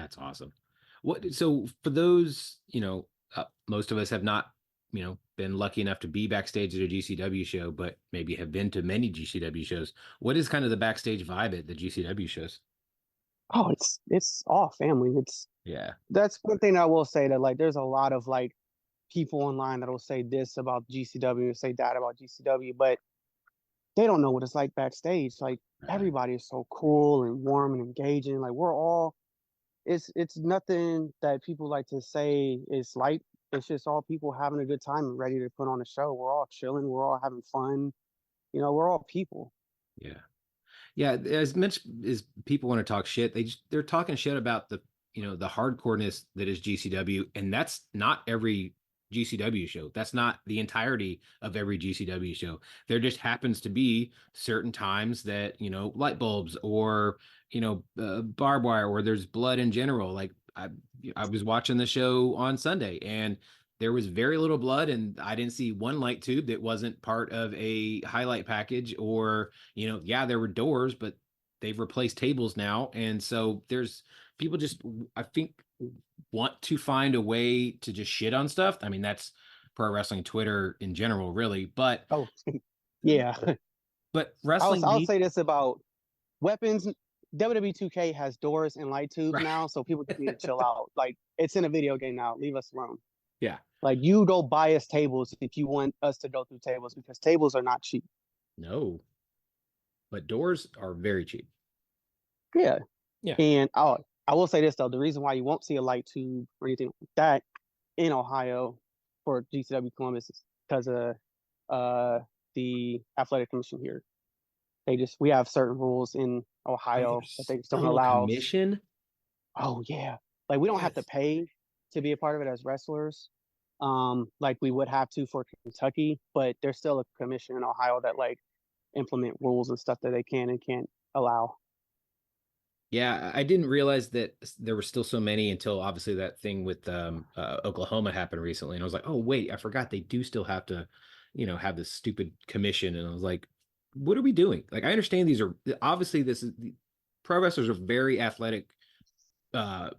That's awesome. So for those, most of us have not, been lucky enough to be backstage at a GCW show, but maybe have been to many GCW shows. What is kind of the backstage vibe at the GCW shows? Oh, it's all family. It's Yeah. That's one thing I will say, that like there's a lot of like people online that'll say this about GCW, say that about GCW, but they don't know what it's like backstage. Like Right. everybody is so cool and warm and engaging. Like we're all it's nothing that people like to say is like, it's just all people having a good time and ready to put on a show. We're all chilling, we're all having fun. We're all people. Yeah. Yeah, as much as people want to talk shit, they're talking shit about the hardcoreness that is GCW, and that's not every GCW show. That's not the entirety of every GCW show. There just happens to be certain times that, light bulbs or, barbed wire, or there's blood in general. Like I was watching the show on Sunday, and there was very little blood, and I didn't see one light tube that wasn't part of a highlight package. Or, yeah, there were doors, but they've replaced tables now. And so there's people just, I think, want to find a way to just shit on stuff. I mean, that's pro wrestling Twitter in general, really. But Oh, yeah. wrestling I'll needs, say this about weapons. WWE 2K has doors and light tubes right. now, so people just need to chill out. Like it's in a video game now. Leave us alone. Yeah. Like you go buy us tables if you want us to go through tables, because tables are not cheap. No, but doors are very cheap. Yeah. Yeah. And I will say this though, the reason why you won't see a light tube or anything like that in Ohio for GCW Columbus is because of uh the athletic commission here. We have certain rules in Oh, Ohio that there's they just a don't little allow. commission. Oh yeah. Like we don't have to Yes. pay to be a part of it as wrestlers. Like we would have to for Kentucky, but there's still a commission in Ohio that like implement rules and stuff that they can and can't allow. Yeah, I didn't realize that there were still so many until obviously that thing with Oklahoma happened recently, and I was like, oh wait, I forgot they do still have to, have this stupid commission, and I was like, what are we doing? Like, I understand these are obviously this is pro wrestlers are very athletic uh,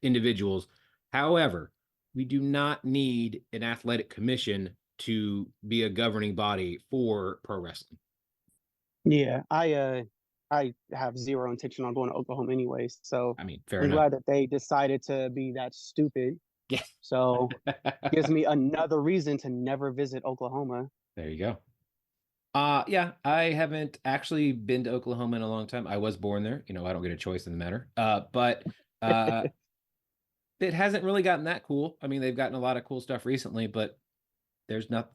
individuals. However, we do not need an athletic commission to be a governing body for pro wrestling. Yeah, I have zero intention on going to Oklahoma anyways, so I mean, fair I'm enough. glad that they decided to be that stupid. Yeah. So gives me another reason to never visit Oklahoma. There you go. Yeah, I haven't actually been to Oklahoma in a long time. I was born there. I don't get a choice in the matter. But uh it hasn't really gotten that cool. I mean, they've gotten a lot of cool stuff recently, but there's not,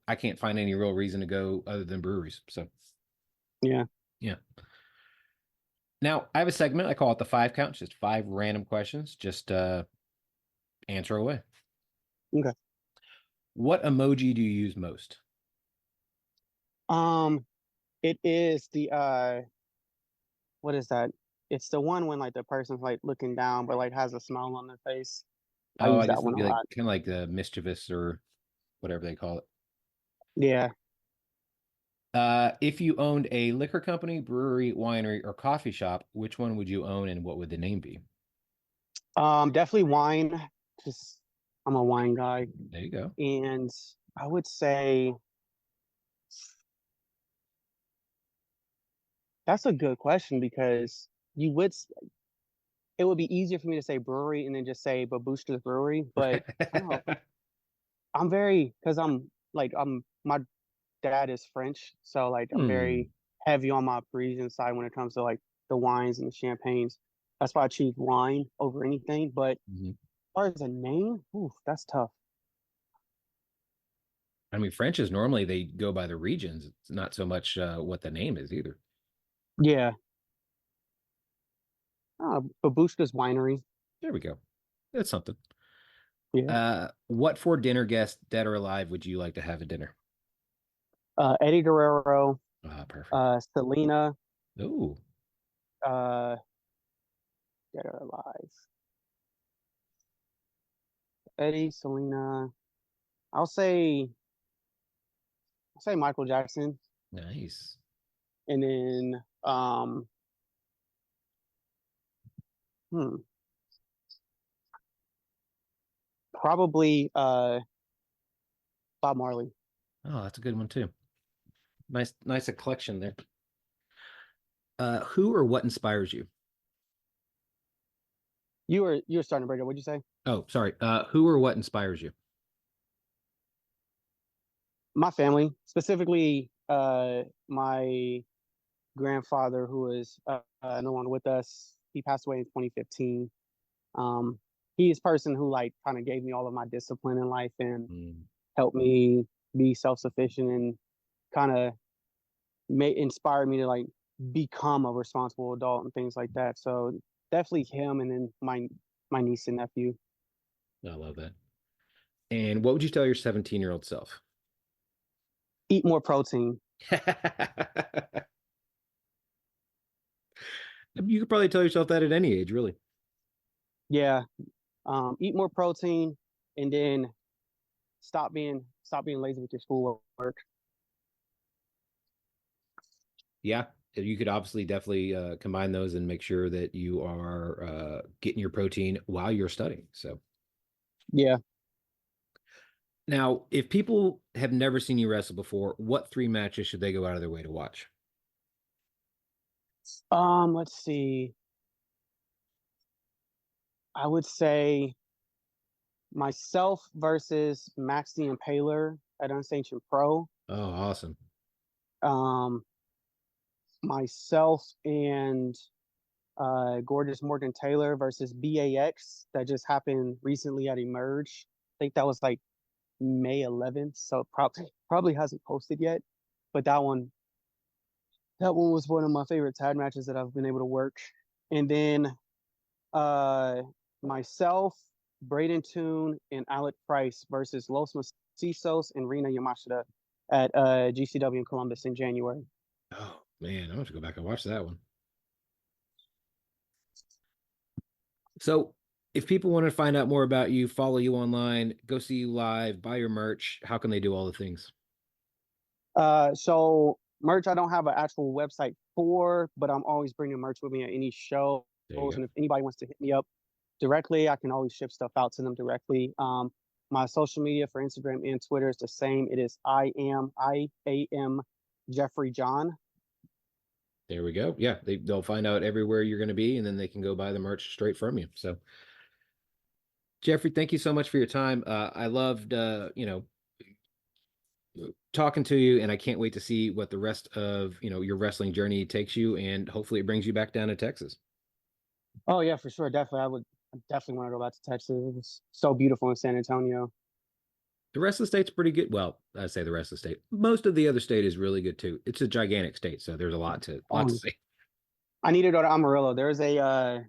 I can't find any real reason to go other than breweries. So, Yeah. yeah. Now, I have a segment. I call it the five count, just five random questions. Just answer away. Okay. What emoji do you use most? Um, it is the what is that? It's the one when like the person's like looking down but like has a smile on their face. I Oh, use I guess that it'd one a be like lot. kind of like the mischievous or whatever they call it. Yeah. If you owned a liquor company, brewery, winery, or coffee shop, which one would you own and what would the name be? Definitely wine. Just I'm a wine guy. There you go. And I would say that's a good question because you would it would be easier for me to say brewery and then just say Babushka's Brewery, but I don't know. I'm very because I'm my dad is French, so like I'm Hmm. very heavy on my Parisian side when it comes to like the wines and the champagnes. That's why I choose wine over anything. But as Mhm. far as a name, oof, that's tough. I mean, French is normally they go by the regions. It's not so much what the name is either. Yeah, Babushka's Winery. There we go. That's something. Yeah, What for dinner guest, dead or alive, would you like to have a dinner? Eddie Guerrero, Ah, perfect. Selena, Oh, uh, dead or alive. Eddie, Selena. I'll say I'll say Michael Jackson, nice. and then hmm, Probably Bob Marley. Oh, that's a good one too. Nice a collection there. Who or what inspires you? You were starting to break up. What'd you say? Oh, sorry. Who or what inspires you? My family, specifically my grandfather, who is no longer with us. He passed away in 2015. Um, he is a person who like kind of gave me all of my discipline in life and Mm. helped me be self-sufficient and kind of may inspire me to like become a responsible adult and things like that. So definitely him, and then my niece and nephew. I love that. And what would you tell your 17-year-old self? Eat more protein. You could probably tell yourself that at any age, really. Yeah, eat more protein, and then stop being lazy with your schoolwork. Yeah, you could obviously definitely combine those and make sure that you are getting your protein while you're studying. So Yeah. now, if people have never seen you wrestle before, what three matches should they go out of their way to watch? Let's see. I would say myself versus Max the Impaler at Unsanctioned Pro. Oh, awesome. Um, myself and Gorgeous Morgan Taylor versus BAX that just happened recently at Emerge. I think that was like May 11th, so probably hasn't posted yet. But that one was one of my favorite tag matches that I've been able to work. And then uh myself, Braden Toon, and Alec Price versus Los Macisos and Rina Yamashita at GCW in Columbus in January. Oh man, I want to go back and watch that one. So, if people want to find out more about you, follow you online, go see you live, buy your merch, how can they do all the things? So merch I don't have an actual website for, but I'm always bringing merch with me at any shows. There you go. And if anybody wants to hit me up directly, I can always ship stuff out to them directly. My social media for Instagram and Twitter is the same. It is I am Jeffrey John. There we go. Yeah, they'll find out everywhere you're going to be, and then they can go buy the merch straight from you. So, Jeffrey, thank you so much for your time. I loved, talking to you, and I can't wait to see what the rest of your wrestling journey takes you, and hopefully it brings you back down to Texas. Oh yeah, for sure. Definitely. I definitely want to go back to Texas. It's so beautiful in San Antonio. The rest of the state's pretty good. Well, I say the rest of the state. Most of the other state is really good too. It's a gigantic state, so there's a lot to Um, see. I need to go to Amarillo. There's a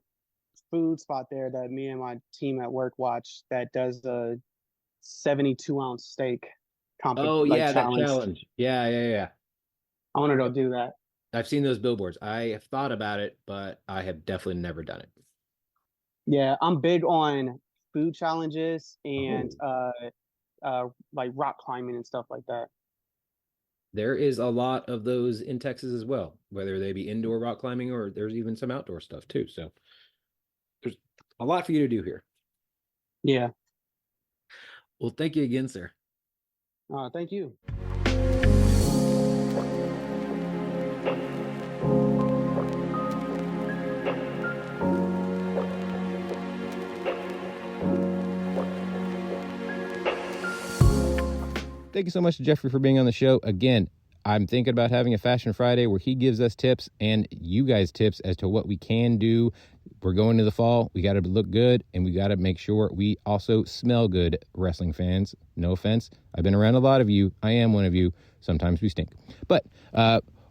food spot there that me and my team at work watch that does a 72-ounce steak Oh like yeah, that challenge. challenge. Yeah, yeah, yeah. I want to go Yep. do that. I've seen those billboards. I have thought about it, but I have definitely never done it. Yeah, I'm big on food challenges and Oh. like rock climbing and stuff like that. There is a lot of those in Texas as well, whether they be indoor rock climbing or there's even some outdoor stuff too. So there's a lot for you to do here. Yeah. Well, thank you again, sir. Thank you. Thank you so much to Jeffrey for being on the show. Again, I'm thinking about having a Fashion Friday where he gives us tips and you guys tips as to what we can do. We're going to the fall. We got to look good and we got to make sure we also smell good, wrestling fans. No offense. I've been around a lot of you. I am one of you. Sometimes we stink. But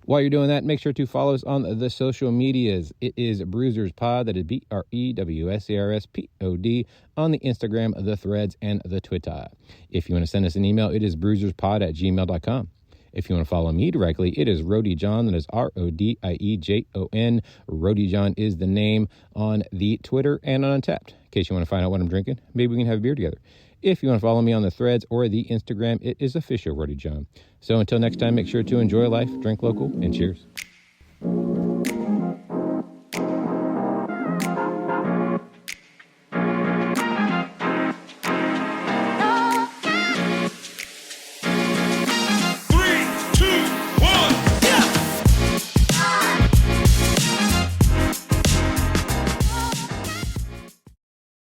while you're doing that, make sure to follow us on the social medias. It is Brewsers Pod. That is BREWSERSPOD on the Instagram, the Threads, and the Twitter. If you want to send us an email, it is brewserspod@gmail.com. If you want to follow me directly, it is Rody John. That is RODIEJON. Rody John is the name on the Twitter and on Untapped. In case you want to find out what I'm drinking, maybe we can have a beer together. If you want to follow me on the Threads or the Instagram, it is official Rody John. So until next time, make sure to enjoy life, drink local, and cheers.